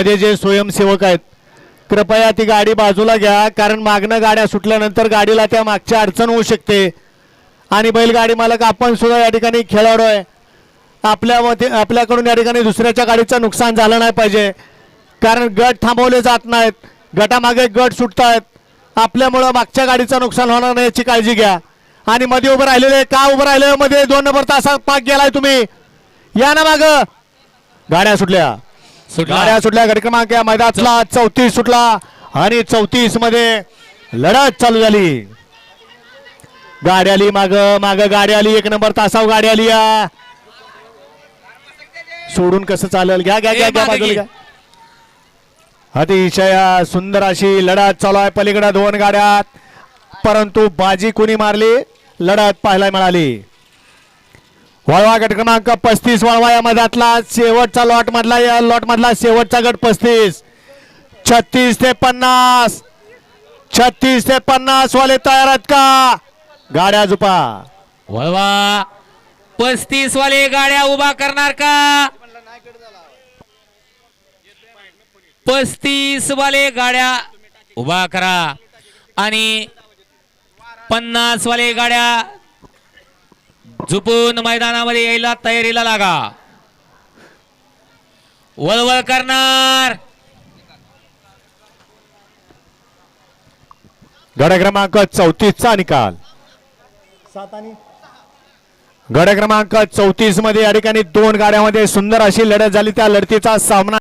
जे स्वयंसेवक आहेत कृपया ती गाडी बाजूला घ्या, कारण मागणं गाड्या सुटल्यानंतर गाडीला त्या मागच्या अडचण होऊ शकते. आणि बैलगाडी मालक आपण सुद्धा या ठिकाणी खेळाडू आहे, आपल्याकडून या ठिकाणी दुसऱ्याच्या गाडीचं नुकसान झालं नाही पाहिजे, कारण गट थांबवले जात नाहीत, गटामागे गट सुटतायत, आपल्यामुळं मागच्या गाडीचं नुकसान होणार नाही याची काळजी घ्या. आणि मध्ये उभं राहिलेले का उभं राहिले मध्ये 2 नंबर तासा पाक गेलाय तुम्ही, या ना माग. गाड्या सुटल्या गाडी क्रमांक या मैदानातला 34 सुटला आणि 34 मध्ये लढत चालू झाली. गाडी आली माग गाडी आली, 1 नंबर तासावर गाडी आली. या सोडून कसं चालेल, घ्या घ्या घ्या बाजूला घ्या. अतिशय सुंदर अशी लढत चालू आहे पलीकडे 2 गाड्यात, परंतु बाजी कोणी मारली लढत पाहायला मिळाली. वळवा गट क्रमांक 35 वळवा या मधातला शेवटचा लॉट मधला शेवटचा गट 35. 36 ते 50 वाले तयार आहेत का? गाड्या झुपा. वळवा 35 वाले गाड्या उभा करणार का? 35 वाले गाड्या उभा करा आणि 50 वाले गाड्या झुपून मैदानामध्ये यायला तयारीला लागा. वळवळ करणार गड क्रमांक 34 चा निकाल. गड क्रमांक 34 मध्ये या ठिकाणी 2 गाड्यामध्ये सुंदर अशी लढत झाली. त्या लढतीचा सामना